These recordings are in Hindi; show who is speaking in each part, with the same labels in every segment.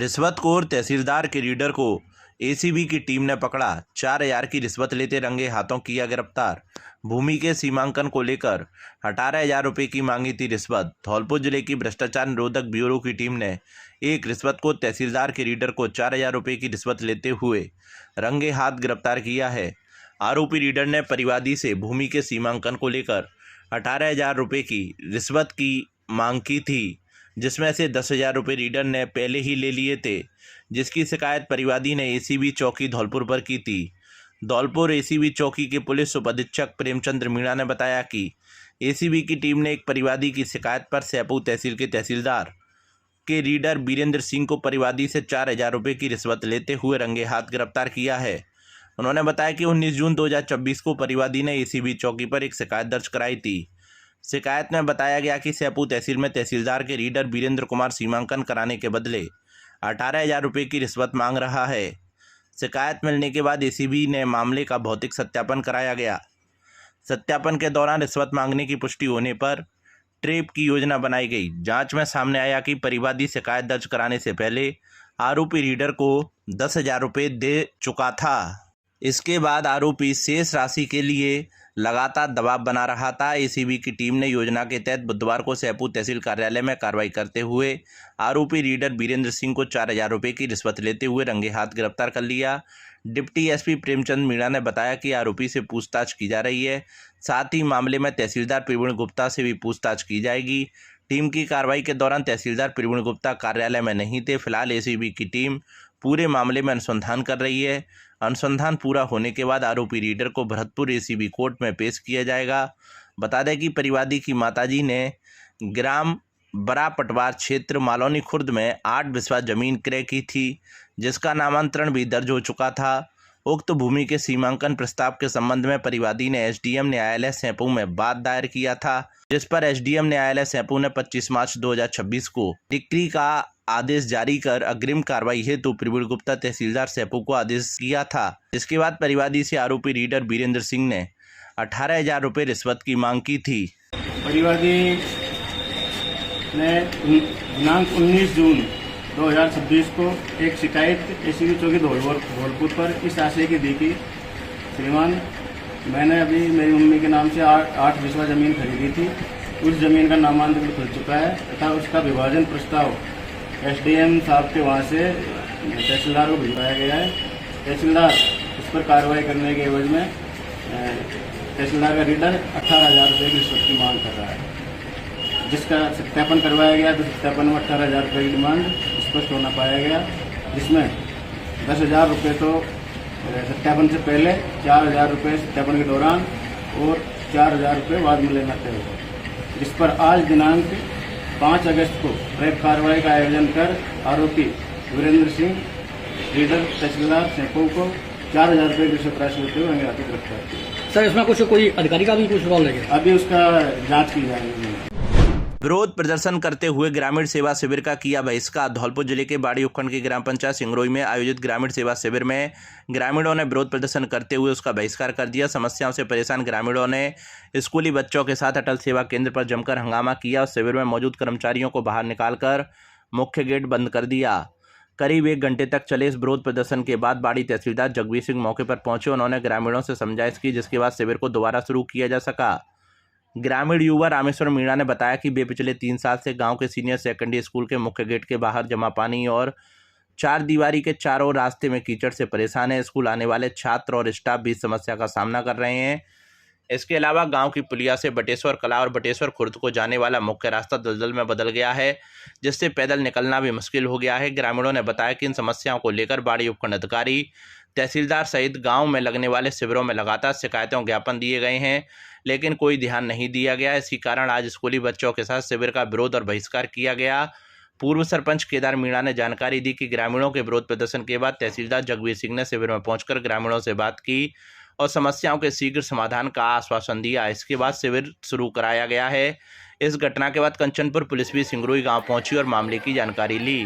Speaker 1: रिश्वतखोर तहसीलदार के रीडर को एसीबी की टीम ने पकड़ा। 4,000 की रिश्वत लेते रंगे हाथों किया गिरफ्तार। भूमि के सीमांकन को लेकर 18,000 रुपये की मांगी थी रिश्वत। धौलपुर जिले की भ्रष्टाचार निरोधक ब्यूरो की टीम ने एक रिश्वतखोर तहसीलदार के रीडर को 4,000 रुपये की रिश्वत लेते हुए रंगे हाथ गिरफ्तार किया है। आरोपी रीडर ने परिवादी से भूमि के सीमांकन को लेकर 18,000 रुपये की रिश्वत की मांग की थी, जिसमें से 10,000 रुपये रीडर ने पहले ही ले लिए थे, जिसकी शिकायत परिवादी ने एसीबी चौकी धौलपुर पर की थी। धौलपुर एसीबी चौकी के पुलिस उप अधीक्षक प्रेमचंद्र मीणा ने बताया कि एसीबी की टीम ने एक परिवादी की शिकायत पर सैपू तहसील के तहसीलदार के रीडर बीरेंद्र सिंह को परिवादी से 4,000 रुपये की रिश्वत लेते हुए रंगे हाथ गिरफ्तार किया है। उन्होंने बताया कि 19 जून 2024 को परिवादी ने एसीबी चौकी पर एक शिकायत दर्ज कराई थी। शिकायत में बताया गया कि सैपू तहसील में तहसीलदार के रीडर वीरेंद्र कुमार सीमांकन कराने के बदले 18,000 रुपये की रिश्वत मांग रहा है। शिकायत मिलने के बाद एसीबी ने मामले का भौतिक सत्यापन कराया गया। सत्यापन के दौरान रिश्वत मांगने की पुष्टि होने पर ट्रेप की योजना बनाई गई। जांच में सामने आया कि परिवादी शिकायत दर्ज कराने से पहले आरोपी रीडर को 10,000 रुपये दे चुका था। इसके बाद आरोपी शेष राशि के लिए लगातार दबाव बना रहा था। एसीबी की टीम ने योजना के तहत बुधवार को सैपू तहसील कार्यालय में कार्रवाई करते हुए आरोपी रीडर बीरेंद्र सिंह को 4,000 रुपये की रिश्वत लेते हुए रंगे हाथ गिरफ्तार कर लिया। डिप्टी एसपी प्रेमचंद मीणा ने बताया कि आरोपी से पूछताछ की जा रही है। साथ ही मामले में तहसीलदार प्रवीण गुप्ता से भी पूछताछ की जाएगी। टीम की कार्रवाई के दौरान तहसीलदार प्रवीण गुप्ता कार्यालय में नहीं थे। फिलहाल एसीबी की टीम पूरे मामले में अनुसंधान कर रही है। अनुसंधान पूरा होने के बाद आरोपी रीडर को भरतपुर एसीबी कोर्ट में पेश किया जाएगा। बता दें कि परिवादी की माताजी ने ग्राम बड़ा पटवार क्षेत्र मालौनी खुर्द में 8 बिस्वा जमीन क्रय की थी, जिसका नामांतरण भी दर्ज हो चुका था। उक्त भूमि के सीमांकन प्रस्ताव के संबंध में परिवादी ने एसडीएम न्यायालय सैपू में वाद दायर किया था, जिस पर एसडीएम न्यायालय सैपू ने 25 मार्च 2026 को डिक्री का आदेश जारी कर अग्रिम कार्रवाई हेतु प्रवीण गुप्ता तहसीलदार सैपू को आदेश किया था। जिसके बाद परिवादी से आरोपी रीडर बीरेंद्र सिंह ने 18,000 रुपये रिश्वत की मांग की थी।
Speaker 2: परिवादी ने दिनांक 19 जून 2026 को एक शिकायत एसीबी चौकी धौलपुर पर इस आशय की दी कि श्रीमान, मैंने अभी मेरी मम्मी के नाम से 8 बिस्वा जमीन खरीदी थी। उस जमीन का नामांतरण खुल चुका है तथा उसका विभाजन प्रस्ताव एसडीएम साहब के वहाँ से तहसीलदार को भिजवाया गया है। तहसीलदार इस पर कार्रवाई करने के एवज में तहसीलदार का रीडर 18,000 रुपये की रिश्वत की मांग कर रहा है, जिसका सत्यापन करवाया गया। तो सत्यापन में 18,000 रुपये की डिमांड स्पष्ट होना पाया गया, जिसमें 10,000 रुपये तो सत्यापन से पहले, 4,000 रुपये सत्यापन के दौरान और 4,000 रुपये बाद में लेना तय होगा। जिस पर आज दिनांक 5 अगस्त को ट्रैप कार्रवाई का आयोजन कर आरोपी वीरेंद्र सिंह रीडर तहसीलदार सैपू को 4,000 रुपये की रिश्वत राशि लेते हुए गिरफ्तार किया।
Speaker 3: सर, इसमें कुछ कोई अधिकारी का भी कुछ रोल है?
Speaker 2: अभी उसका जांच की जाएगी।
Speaker 1: विरोध प्रदर्शन करते हुए ग्रामीण सेवा शिविर का किया बहिष्कार। धौलपुर जिले के बाड़ी उपखंड की ग्राम पंचायत सिंगरोई में आयोजित ग्रामीण सेवा शिविर में ग्रामीणों ने विरोध प्रदर्शन करते हुए उसका बहिष्कार कर दिया। समस्याओं से परेशान ग्रामीणों ने स्कूली बच्चों के साथ अटल सेवा केंद्र पर जमकर हंगामा किया और शिविर में मौजूद कर्मचारियों को बाहर निकालकर मुख्य गेट बंद कर दिया। करीब 1 घंटे तक चले इस विरोध प्रदर्शन के बाद बाड़ी तहसीलदार जगवीर सिंह मौके पर पहुंचे। उन्होंने ग्रामीणों से समझाइश की, जिसके बाद शिविर को दोबारा शुरू किया जा सका। ग्रामीण युवा रामेश्वर मीणा ने बताया कि वे पिछले 3 साल से गांव के सीनियर सेकेंडरी स्कूल के मुख्य गेट के बाहर जमा पानी और 4 दीवारी के चारों रास्ते में कीचड़ से परेशान है। स्कूल आने वाले छात्र और स्टाफ भी इस समस्या का सामना कर रहे हैं। इसके अलावा गांव की पुलिया से बटेश्वर कला और बटेश्वर खुर्द को जाने वाला मुख्य रास्ता दलदल में बदल गया है, जिससे पैदल निकलना भी मुश्किल हो गया है। ग्रामीणों ने बताया कि इन समस्याओं को लेकर बाड़ी उपखंड अधिकारी, तहसीलदार सहित गांव में लगने वाले शिविरों में लगातार शिकायतों ज्ञापन दिए गए हैं, लेकिन कोई ध्यान नहीं दिया गया। इसी कारण आज स्कूली बच्चों के साथ शिविर का विरोध और बहिष्कार किया गया। पूर्व सरपंच केदार मीणा ने जानकारी दी कि ग्रामीणों के विरोध प्रदर्शन के बाद तहसीलदार जगवीर सिंह ने शिविर में पहुंचकर ग्रामीणों से बात की और समस्याओं के शीघ्र समाधान का आश्वासन दिया। इसके बाद शिविर शुरू कराया गया है। इस घटना के बाद कंचनपुर पुलिस भी सिंगरोई गांव पहुंची और मामले की जानकारी ली।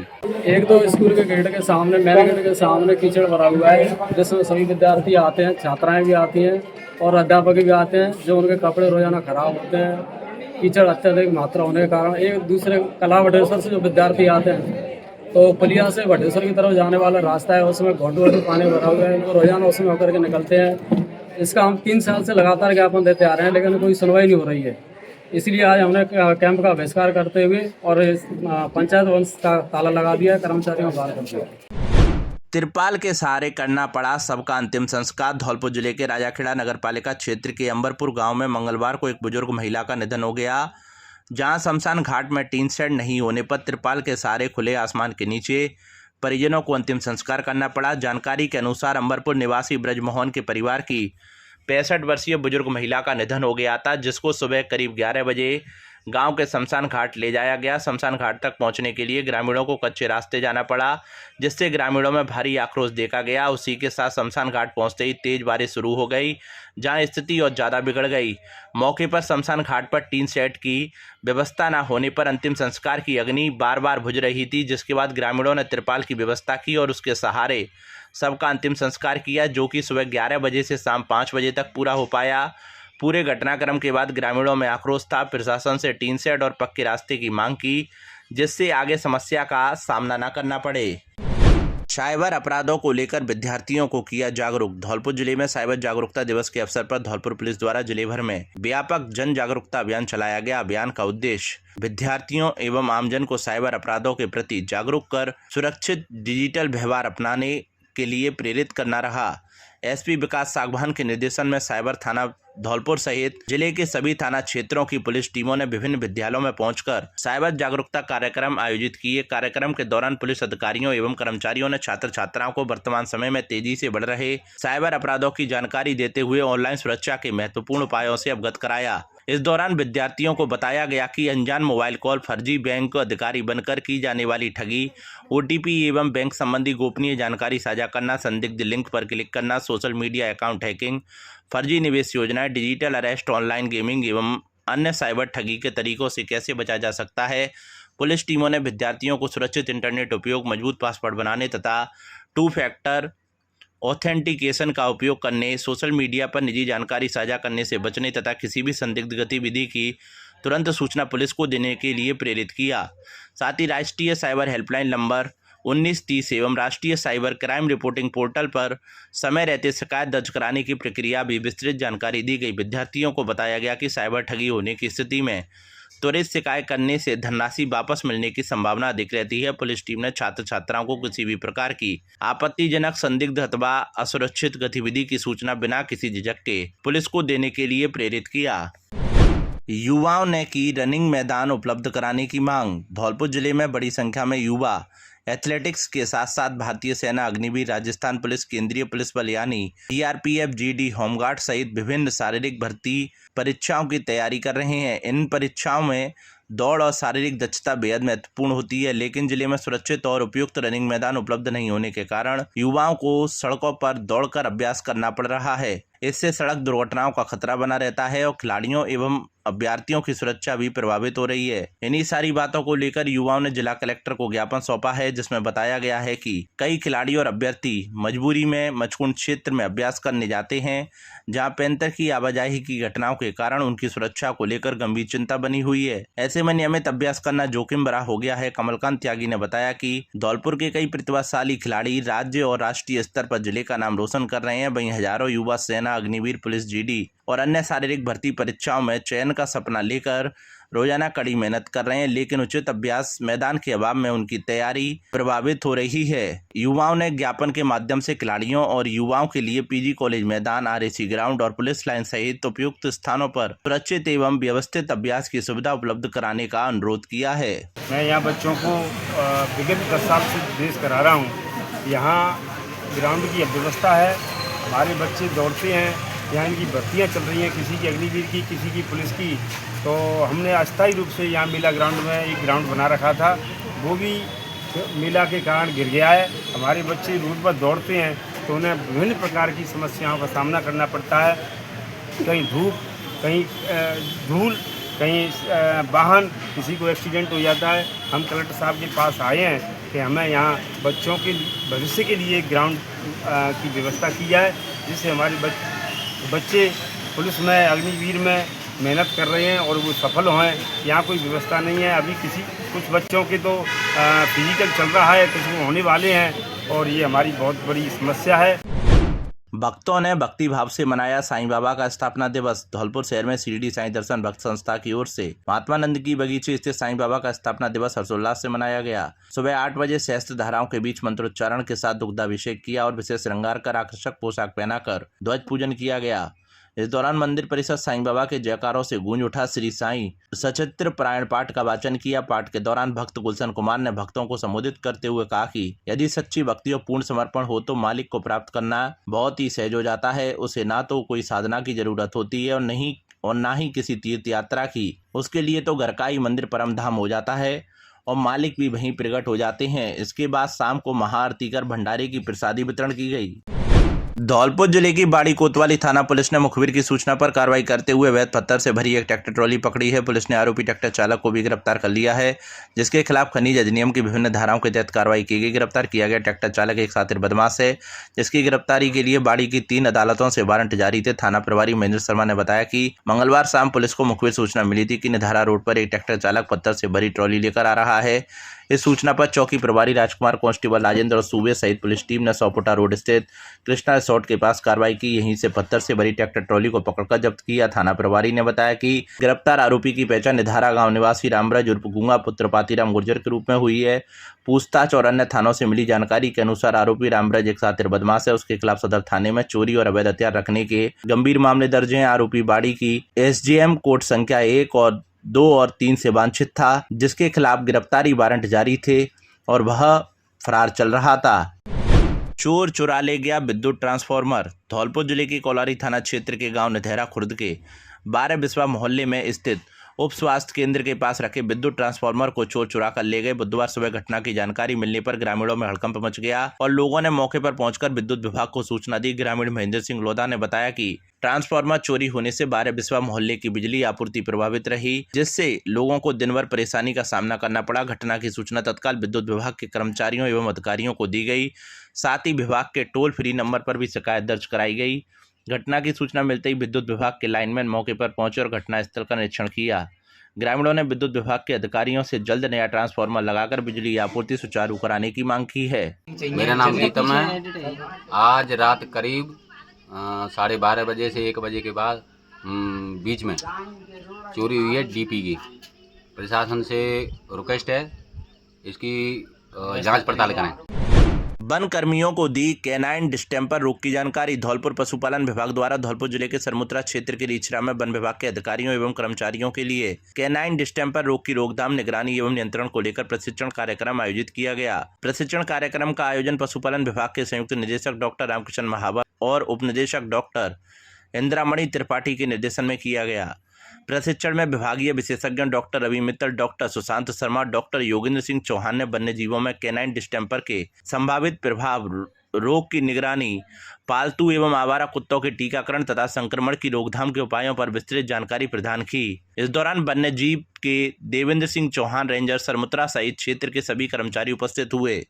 Speaker 3: एक तो स्कूल के गेट के सामने, मेन गेट के सामने कीचड़ भरा हुआ है, जिसमें सभी विद्यार्थी आते हैं, छात्राएं भी आती हैं और अध्यापक भी आते हैं, जो उनके कपड़े रोजाना खराब होते हैं। कीचड़ अत्यधिक मात्रा होने के कारण एक दूसरे कला बटेश्वर से जो विद्यार्थी आते हैं तो पुलिया से भटेश्वर की तरफ जाने वाला रास्ता है, उसमें घोंटू पानी भरा हुआ है, इनको रोजाना उसमें होकर के निकलते हैं। इसका हम 3 साल से लगातार ज्ञापन देते आ रहे हैं, लेकिन कोई सुनवाई नहीं हो रही है। इसलिए आज हमने कैंप का बहिष्कार करते हुए और पंचायत भवन का ताला लगा दिया, कर्मचारियों को बाहर कर दिया।
Speaker 1: तिरपाल के सहारे करना पड़ा सबका अंतिम संस्कार। धौलपुर जिले के राजाखेड़ा नगरपालिका क्षेत्र के अंबरपुर गांव में मंगलवार को एक बुजुर्ग महिला का निधन हो गया, जहां शमशान घाट में टीन शेड नहीं होने पर तिरपाल के सहारे खुले आसमान के नीचे परिजनों को अंतिम संस्कार करना पड़ा। जानकारी के अनुसार अंबरपुर निवासी ब्रजमोहन के परिवार की 65 वर्षीय बुजुर्ग महिला का निधन हो गया था, जिसको सुबह करीब 11 बजे गांव के शमशान घाट ले जाया गया। शमशान घाट तक पहुंचने के लिए ग्रामीणों को कच्चे रास्ते जाना पड़ा, जिससे ग्रामीणों में भारी आक्रोश देखा गया। उसी के साथ शमशान घाट पहुंचते ही तेज बारिश शुरू हो गई, जहां स्थिति और ज़्यादा बिगड़ गई। मौके पर शमशान घाट पर टीन शेड की व्यवस्था न होने पर अंतिम संस्कार की अग्नि बार बार बुझ रही थी, जिसके बाद ग्रामीणों ने तिरपाल की व्यवस्था की और उसके सहारे सबका अंतिम संस्कार किया, जो कि सुबह 11 बजे से शाम 5 बजे तक पूरा हो पाया। पूरे घटनाक्रम के बाद ग्रामीणों में आक्रोश था। प्रशासन से टीन शेड और पक्के रास्ते की मांग की, जिससे आगे समस्या का सामना न करना पड़े। साइबर अपराधों को लेकर विद्यार्थियों को किया जागरूक। धौलपुर जिले में साइबर जागरूकता दिवस के अवसर पर धौलपुर पुलिस द्वारा जिले भर में व्यापक जन जागरूकता अभियान चलाया गया। अभियान का उद्देश्य विद्यार्थियों एवं आमजन को साइबर अपराधों के प्रति जागरूक कर सुरक्षित डिजिटल व्यवहार अपनाने के लिए प्रेरित करना रहा। एसपी विकास सागवान के निर्देशन में साइबर थाना धौलपुर सहित जिले के सभी थाना क्षेत्रों की पुलिस टीमों ने विभिन्न विद्यालयों में पहुंचकर साइबर जागरूकता कार्यक्रम आयोजित किए। कार्यक्रम के दौरान पुलिस अधिकारियों एवं कर्मचारियों ने छात्र छात्राओं को वर्तमान समय में तेजी से बढ़ रहे साइबर अपराधों की जानकारी देते हुए ऑनलाइन सुरक्षा के महत्वपूर्ण उपायों से अवगत कराया। इस दौरान विद्यार्थियों को बताया गया कि अनजान मोबाइल कॉल, फर्जी बैंक अधिकारी बनकर की जाने वाली ठगी, ओटीपी एवं बैंक संबंधी गोपनीय जानकारी साझा करना, संदिग्ध लिंक पर क्लिक करना, सोशल मीडिया अकाउंट हैकिंग, फर्जी निवेश योजनाएं, डिजिटल अरेस्ट, ऑनलाइन गेमिंग एवं अन्य साइबर ठगी के तरीकों से कैसे बचा जा सकता है। पुलिस टीमों ने विद्यार्थियों को सुरक्षित इंटरनेट उपयोग, मजबूत पासवर्ड बनाने तथा 2 फैक्टर ऑथेंटिकेशन का उपयोग करने, सोशल मीडिया पर निजी जानकारी साझा करने से बचने तथा किसी भी संदिग्ध गतिविधि की तुरंत सूचना पुलिस को देने के लिए प्रेरित किया। साथ ही राष्ट्रीय साइबर हेल्पलाइन नंबर 1930 एवं राष्ट्रीय साइबर क्राइम रिपोर्टिंग पोर्टल पर समय रहते शिकायत दर्ज कराने की प्रक्रिया भी विस्तृत जानकारी दी गई। विद्यार्थियों को बताया गया कि साइबर ठगी होने की स्थिति में त्वरित शिकायत करने से धनराशि वापस मिलने की संभावना अधिक रहती है। पुलिस टीम ने छात्र छात्राओं को किसी भी प्रकार की आपत्तिजनक, संदिग्ध अथवा असुरक्षित गतिविधि की सूचना बिना किसी झिझक के पुलिस को देने के लिए प्रेरित किया। युवाओं ने की रनिंग मैदान उपलब्ध कराने की मांग। धौलपुर जिले में बड़ी संख्या में युवा एथलेटिक्स के साथ साथ भारतीय सेना, अग्निवीर, राजस्थान पुलिस, केंद्रीय पुलिस बल यानी सीआरपीएफ, जीडी, होमगार्ड सहित विभिन्न शारीरिक भर्ती परीक्षाओं की तैयारी कर रहे हैं। इन परीक्षाओं में दौड़ और शारीरिक दक्षता बेहद महत्वपूर्ण होती है, लेकिन जिले में सुरक्षित और उपयुक्त रनिंग मैदान उपलब्ध नहीं होने के कारण युवाओं को सड़कों पर दौड़कर अभ्यास करना पड़ रहा है। इससे सड़क दुर्घटनाओं का खतरा बना रहता है और खिलाड़ियों एवं अभ्यर्थियों की सुरक्षा भी प्रभावित हो रही है। इन्हीं सारी बातों को लेकर युवाओं ने जिला कलेक्टर को ज्ञापन सौंपा है, जिसमें बताया गया है कि कई खिलाड़ी और अभ्यर्थी मजबूरी में मचकुंड क्षेत्र में अभ्यास करने जाते हैं, जहां पैंतर की आवाजाही की घटनाओं के कारण उनकी सुरक्षा को लेकर गंभीर चिंता बनी हुई है। ऐसे में नियमित अभ्यास करना जोखिम भरा हो गया है। कमलकांत त्यागी ने बताया कि धौलपुर के कई प्रतिभाशाली खिलाड़ी राज्य और राष्ट्रीय स्तर पर जिले का नाम रोशन कर रहे हैं। वहीं हजारों युवा सेना, अग्निवीर, पुलिस, जीडी और अन्य शारीरिक भर्ती परीक्षाओं में चयन का सपना लेकर रोजाना कड़ी मेहनत कर रहे हैं, लेकिन उचित अभ्यास मैदान के अभाव में उनकी तैयारी प्रभावित हो रही है। युवाओं ने ज्ञापन के माध्यम से खिलाड़ियों और युवाओं के लिए पीजी कॉलेज मैदान, आरएसी ग्राउंड और पुलिस लाइन सहित उपयुक्त स्थानों पर सुरक्षित एवं व्यवस्थित अभ्यास की सुविधा उपलब्ध कराने का अनुरोध किया है।
Speaker 4: मैं यहाँ बच्चों को विगत 10 साल से निर्देश करा रहा हूँ। यहाँ ग्राउंड की व्यवस्था है, हमारे बच्चे दौड़ते हैं, यहाँ इनकी भर्तियाँ चल रही हैं, किसी की अग्निवीर की, किसी की पुलिस की। तो हमने अस्थायी रूप से यहाँ मेला ग्राउंड में एक ग्राउंड बना रखा था, वो भी मेला के कारण गिर गया है। हमारे बच्चे रोड पर दौड़ते हैं तो उन्हें विभिन्न प्रकार की समस्याओं का सामना करना पड़ता है। कहीं धूप, कहीं धूल, कहीं वाहन, किसी को एक्सीडेंट हो जाता है। हम कलेक्टर साहब के पास आए हैं कि हमें यहाँ बच्चों के भविष्य के लिए ग्राउंड की व्यवस्था की जाए, जिससे हमारे बच्चे पुलिस में, अग्निवीर में मेहनत कर रहे हैं और वो सफल हैं। यहाँ कोई व्यवस्था नहीं है। अभी कुछ बच्चों के तो फिजिकल चल रहा है, कुछ होने वाले हैं और ये हमारी बहुत बड़ी समस्या है।
Speaker 1: भक्तों ने भक्ति भाव से मनाया साईं बाबा का स्थापना दिवस। धौलपुर शहर में शिरडी साईं दर्शन भक्त संस्था की ओर से महात्मानंद की बगीचे स्थित साईं बाबा का स्थापना दिवस हर्षोल्लास से मनाया गया। सुबह 8 बजे सहस्त्र धाराओं के बीच मंत्रोच्चारण के साथ दुग्धाभिषेक किया और विशेष श्रृंगार कर आकर्षक पोशाक पहनाकर ध्वज पूजन किया गया। इस दौरान मंदिर परिसर साईं बाबा के जयकारों से गूंज उठा। श्री साईं सचित्र पारायण पाठ का वाचन किया। पाठ के दौरान भक्त गुलशन कुमार ने भक्तों को संबोधित करते हुए कहा कि यदि सच्ची भक्ति और पूर्ण समर्पण हो तो मालिक को प्राप्त करना बहुत ही सहज हो जाता है। उसे ना तो कोई साधना की जरूरत होती है और ना ही किसी तीर्थ यात्रा की। उसके लिए तो घर का ही मंदिर परम धाम हो जाता है और मालिक भी वहीं प्रकट हो जाते हैं। इसके बाद शाम को महाआरती कर भंडारे की प्रसादी वितरण की गई। धौलपुर जिले की बाड़ी कोतवाली थाना पुलिस ने मुखबिर की सूचना पर कार्रवाई करते हुए अवैध पत्थर से भरी एक ट्रैक्टर ट्रॉली पकड़ी है। पुलिस ने आरोपी ट्रैक्टर चालक को भी गिरफ्तार कर लिया है, जिसके खिलाफ खनिज अधिनियम की विभिन्न धाराओं के तहत कार्रवाई की गई। गिरफ्तार किया गया ट्रैक्टर चालक एक शातिर बदमाश है, जिसकी गिरफ्तारी के लिए बाड़ी की 3 अदालतों से वारंट जारी थे। थाना प्रभारी महेंद्र शर्मा ने बताया कि मंगलवार शाम पुलिस को मुखबिर सूचना मिली थी कि निधारा रोड पर एक ट्रैक्टर चालक पत्थर से भरी ट्रॉली लेकर आ रहा है। इस सूचना पर चौकी प्रभारी राजकुमार, कांस्टेबल राजेंद्र और सूबे सहित पुलिस टीम ने 100 फुटा रोड स्थित कृष्णा रिसोर्ट के पास कार्रवाई की। यहीं से पत्थर से भरी ट्रैक्टर ट्रॉली को पकड़कर जब्त किया। थाना प्रभारी ने बताया कि गिरफ्तार आरोपी की पहचान निधारा गांव निवासी रामब्रज उर्फ गूंगा पुत्र पातीराम गुर्जर के रूप में हुई है। पूछताछ और अन्य थानों से मिली जानकारी के अनुसार आरोपी रामब्रज एक शातिर बदमाश है। उसके खिलाफ सदर थाने में चोरी और अवैध हथियार रखने के गंभीर मामले दर्ज हैं। आरोपी बाड़ी की SJM कोर्ट संख्या 1 और 2 और 3 से वांछित था, जिसके खिलाफ गिरफ्तारी वारंट जारी थे और वह फरार चल रहा था। चोर चुरा ले गया विद्युत ट्रांसफार्मर। धौलपुर जिले के कोलारी थाना क्षेत्र के गांव निधेरा खुर्द के 12 बिस्वा मोहल्ले में स्थित उप स्वास्थ्य केंद्र के पास रखे विद्युत ट्रांसफार्मर को चोर चुरा कर ले गए। बुधवार सुबह घटना की जानकारी मिलने पर ग्रामीणों में हड़कंप मच गया और लोगों ने मौके पर पहुंचकर विद्युत विभाग को सूचना दी। ग्रामीण महेंद्र सिंह लोधा ने बताया कि ट्रांसफार्मर चोरी होने से 12 बिस्वा मोहल्ले की बिजली आपूर्ति प्रभावित रही, जिससे लोगों को दिन भर परेशानी का सामना करना पड़ा। घटना की सूचना तत्काल विद्युत विभाग के कर्मचारियों एवं अधिकारियों को दी गई। साथ ही विभाग के टोल फ्री नंबर पर भी शिकायत दर्ज कराई गई। घटना की सूचना मिलते ही विद्युत विभाग के लाइनमैन मौके पर पहुंचे और घटनास्थल का निरीक्षण किया। ग्रामीणों ने विद्युत विभाग के अधिकारियों से जल्द नया ट्रांसफार्मर लगाकर बिजली आपूर्ति सुचारू कराने की मांग की है।
Speaker 5: मेरा नाम गीतम है। आज रात करीब 12:30 बजे से 1 बजे के बाद बीच में चोरी हुई है डीपी की। प्रशासन से रिक्वेस्ट है इसकी जांच पड़ताल करें।
Speaker 1: वन कर्मियों को दी कैनाइन डिस्टेम्पर रोग की जानकारी। धौलपुर पशुपालन विभाग द्वारा धौलपुर जिले के सरमुत्रा क्षेत्र के रीछरा में वन विभाग के अधिकारियों एवं कर्मचारियों के लिए कैनाइन डिस्टेम्पर रोग की रोकथाम, निगरानी एवं नियंत्रण को लेकर प्रशिक्षण कार्यक्रम आयोजित किया गया। प्रशिक्षण कार्यक्रम का आयोजन पशुपालन विभाग के संयुक्त निदेशक डॉक्टर रामकृष्ण महावर और उप निदेशक डॉक्टर इंद्रामणि त्रिपाठी के निर्देशन में किया गया। प्रशिक्षण में विभागीय विशेषज्ञ doctor Ravi Mittal, doctor Sushant Sharma, doctor Yogendra Singh Chauhan ने वन्य जीवों में कैनाइन डिस्टेम्पर के संभावित प्रभाव, रोग की निगरानी, पालतू एवं आवारा कुत्तों के टीकाकरण तथा संक्रमण की रोकथाम के उपायों पर विस्तृत जानकारी प्रदान की। इस दौरान वन्य जीव के देवेंद्र सिंह चौहान, रेंजर सरमुत्रा सहित क्षेत्र के सभी कर्मचारी उपस्थित हुए।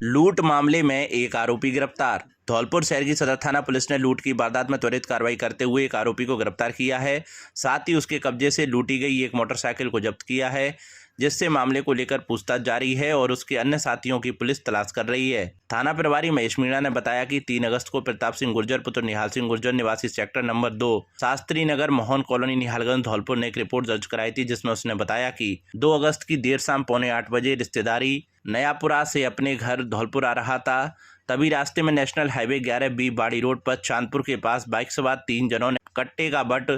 Speaker 1: लूट मामले में एक आरोपी गिरफ्तार। धौलपुर शहर की सदर थाना पुलिस ने लूट की वारदात में त्वरित कार्रवाई करते हुए एक आरोपी को गिरफ्तार किया है। साथ ही उसके कब्जे से लूटी गई एक मोटरसाइकिल को जब्त किया है, जिससे मामले को लेकर पूछताछ जारी है और उसके अन्य साथियों की पुलिस तलाश कर रही है। थाना प्रभारी महेश मीणा ने बताया कि 3 अगस्त को प्रताप सिंह गुर्जर पुत्र निहाल सिंह गुर्जर निवासी sector number 2 Shastri Nagar Mohan colony Nihalganj Dholpur ने एक रिपोर्ट दर्ज कराई थी, जिसमें उसने बताया कि 2 अगस्त की देर शाम 7:45 बजे रिश्तेदारी नयापुरा से अपने घर धौलपुर आ रहा था। तभी रास्ते में नेशनल हाईवे 11B बाड़ी रोड पर चांदपुर के पास बाइक सवार 3 जनों ने कट्टे का बट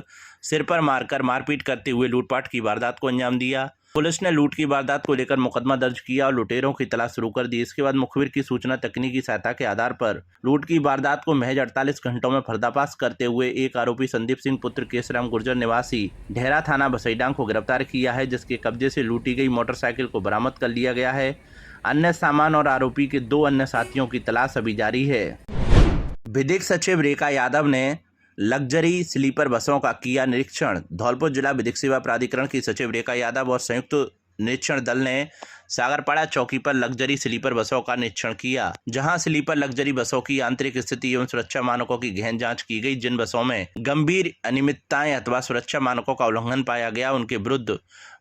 Speaker 1: सिर पर मारकर मारपीट करते हुए लूटपाट की वारदात को अंजाम दिया। पुलिस ने लूट की वारदात को लेकर मुकदमा दर्ज किया और लुटेरों की तलाश शुरू कर दी। इसके बाद मुखबिर की सूचना तकनीकी सहायता के आधार पर लूट की वारदात को महज 48 घंटों में पर्दाफाश करते हुए एक आरोपी संदीप सिंह पुत्र केसराम गुर्जर निवासी ढेरा थाना बसईडांग को गिरफ्तार किया है, जिसके कब्जे से लूटी गई मोटरसाइकिल को बरामद कर लिया गया है। अन्य सामान और आरोपी के 2 अन्य साथियों की तलाश अभी जारी है। विधिक सचिव रेखा यादव ने लग्जरी स्लीपर बसों का किया निरीक्षण। धौलपुर जिला विधिक सेवा प्राधिकरण की सचिव रेखा यादव और संयुक्त निरीक्षण दल ने सागरपाड़ा चौकी पर लग्जरी स्लीपर बसों का निरीक्षण किया, जहां स्लीपर लग्जरी बसों की आंतरिक स्थिति एवं सुरक्षा मानकों की गहन जांच की गई। जिन बसों में गंभीर अनियमितताएं अथवा सुरक्षा मानकों का उल्लंघन पाया गया, उनके विरुद्ध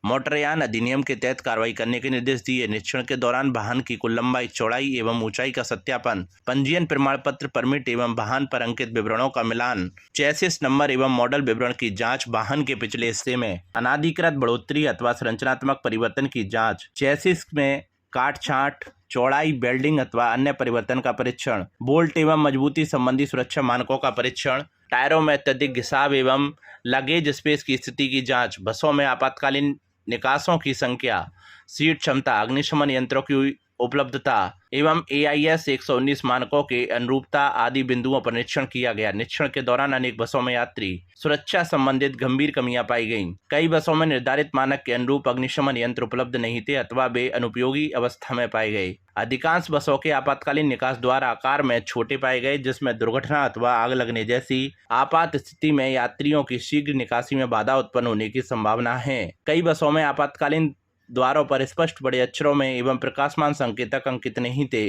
Speaker 1: मोटरयान अधिनियम के तहत कार्रवाई करने के निर्देश दिए। निरीक्षण के दौरान वाहन की कुल लंबाई, चौड़ाई एवं ऊंचाई का सत्यापन, पंजीयन प्रमाण पत्र, परमिट एवं वाहन पर अंकित विवरणों का मिलान, चेसिस नंबर एवं मॉडल विवरण की जांच, वाहन के पिछले हिस्से में अनाधिकृत बढ़ोतरी अथवा संरचनात्मक परिवर्तन की जांच, चेसिस में काट छांट, चौड़ाई, बेल्डिंग अथवा अन्य परिवर्तन का परीक्षण, बोल्ट एवं मजबूती संबंधी सुरक्षा मानकों का परीक्षण, टायरों में अत्यधिक घिसाव एवं लगेज स्पेस की स्थिति की जांच, बसों में आपातकालीन निकासों की संख्या, सीट क्षमता, अग्निशमन यंत्रों की उपलब्धता एवं AIS 119 मानकों के अनुरूपता आदि बिंदुओं पर निरीक्षण किया गया। निरीक्षण के दौरान अनेक बसों में यात्री सुरक्षा संबंधित गंभीर कमियां पाई गईं। कई बसों में निर्धारित मानक के अनुरूप अग्निशमन यंत्र उपलब्ध नहीं थे अथवा वे अनुपयोगी अवस्था में पाए गए। अधिकांश बसों के आपातकालीन निकास द्वार आकार में छोटे पाए गए, जिसमें दुर्घटना अथवा आग लगने जैसी आपात स्थिति में यात्रियों की शीघ्र निकासी में बाधा उत्पन्न होने की संभावना है। कई बसों में आपातकालीन द्वारों पर स्पष्ट बड़े अक्षरों में एवं प्रकाशमान संकेतक अंकित नहीं थे,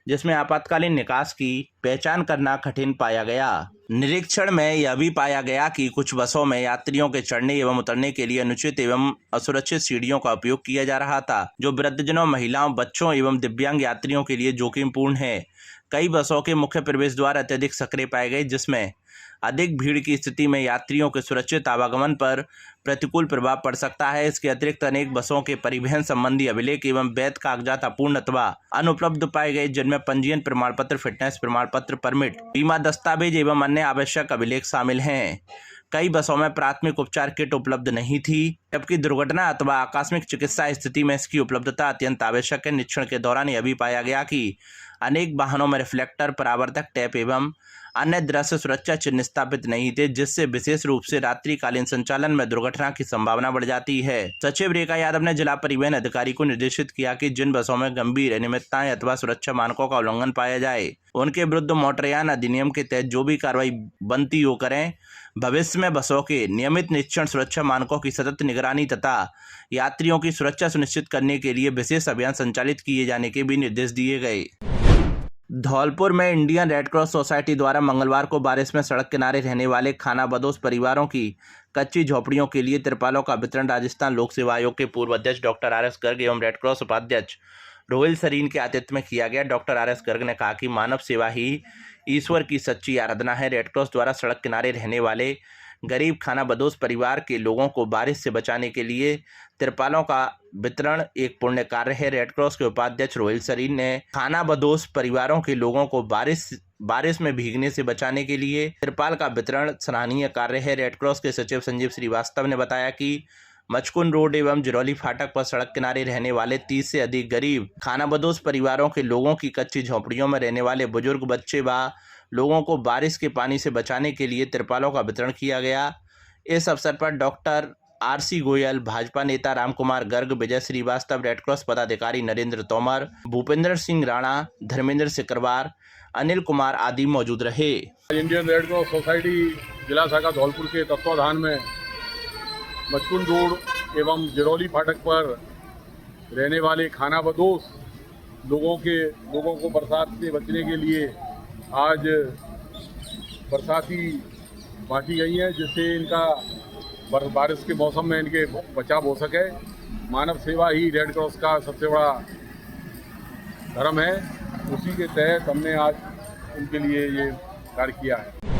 Speaker 1: जिसमें आपातकालीन निकास की पहचान करना कठिन पाया गया। निरीक्षण में यह भी पाया गया कि कुछ बसों में यात्रियों के चढ़ने एवं उतरने के लिए अनुचित एवं असुरक्षित सीढ़ियों का उपयोग किया जा रहा था, जो वृद्धजनों, महिलाओं, बच्चों एवं दिव्यांग यात्रियों के लिए जोखिमपूर्ण है। कई बसों के मुख्य प्रवेश द्वार अत्यधिक सक्रिय पाए गए, जिसमें अधिक भीड़ की स्थिति में यात्रियों के सुरक्षित आवागमन पर प्रतिकूल प्रभाव पड़ सकता है। इसके अतिरिक्त अनेक बसों के परिवहन संबंधी अभिलेख एवं वैध कागजात अपूर्ण अथवा अनुपलब्ध पाए गए, जिनमें पंजीयन प्रमाण पत्र, फिटनेस प्रमाण पत्र, परमिट, बीमा दस्तावेज एवं अन्य आवश्यक अभिलेख शामिल हैं। कई बसों में प्राथमिक उपचार किट उपलब्ध नहीं थी, जबकि दुर्घटना अथवा आकस्मिक चिकित्सा स्थिति में इसकी उपलब्धता अत्यंत आवश्यक है। निरीक्षण के दौरान यह भी पाया गया कि अनेक वाहनों में रिफ्लेक्टर, परावर्तक टेप एवं अन्य दृश्य सुरक्षा चिन्ह स्थापित नहीं थे, जिससे विशेष रूप से रात्रिकालीन संचालन में दुर्घटना की संभावना बढ़ जाती है। सचिव रेखा यादव ने जिला परिवहन अधिकारी को निर्देशित किया कि जिन बसों में गंभीर अनियमितताएं अथवा सुरक्षा मानकों का उल्लंघन पाया जाए, उनके विरुद्ध मोटरयान अधिनियम के तहत जो भी कार्रवाई बनती हो करें। भविष्य में बसों के नियमित निरीक्षण, सुरक्षा मानकों की सतत निगरानी तथा यात्रियों की सुरक्षा सुनिश्चित करने के लिए विशेष अभियान संचालित किए जाने के भी निर्देश दिए गए। धौलपुर में इंडियन रेड क्रॉस सोसाइटी द्वारा मंगलवार को बारिश में सड़क किनारे रहने वाले खानाबदोश परिवारों की कच्ची झोपड़ियों के लिए तिरपालों का वितरण राजस्थान लोक सेवा आयोग के पूर्व अध्यक्ष डॉक्टर RS गर्ग एवं रेड क्रॉस उपाध्यक्ष रोहिल सरीन के आतिथ्य में किया गया। डॉक्टर RS गर्ग ने कहा कि मानव सेवा ही ईश्वर की सच्ची आराधना है। रेड क्रॉस द्वारा सड़क किनारे रहने वाले गरीब खानाबदोश परिवार के लोगों को बारिश से बचाने के लिए तिरपालों का वितरण एक पुण्य कार्य है। रेड क्रॉस के उपाध्यक्ष रोहिल सरीन ने खानाबदोश परिवारों के लोगों को बारिश में भीगने से बचाने के लिए तिरपाल का वितरण सराहनीय कार्य है। रेड क्रॉस के सचिव संजीव श्रीवास्तव ने बताया कि मचकुन रोड एवं जिरौली फाटक पर सड़क किनारे रहने वाले 30 से अधिक गरीब खानाबदोश परिवारों के लोगों की कच्ची झोपड़ियों में रहने वाले बुजुर्ग, बच्चे व लोगों को बारिश के पानी से बचाने के लिए तिरपालों का वितरण किया गया। इस अवसर पर डॉक्टर RC गोयल, भाजपा नेता रामकुमार गर्ग, विजय श्रीवास्तव, रेड क्रॉस पदाधिकारी नरेंद्र तोमर, भूपेंद्र सिंह राणा, धर्मेंद्र सिकरवार, अनिल कुमार आदि मौजूद रहे।
Speaker 6: इंडियन रेड क्रॉस सोसाइटी जिला शाखा धौलपुर के तत्वाधान में मचकुन रोड एवं जिरौली फाटक पर रहने वाले खानाबदोश लोगों को बरसात से बचने के लिए आज बरसाती बांटी गई है, जिससे इनका बारिश के मौसम में इनके बचाव हो सके। मानव सेवा ही रेड क्रॉस का सबसे बड़ा धर्म है, उसी के तहत हमने आज उनके लिए ये कार्य किया है।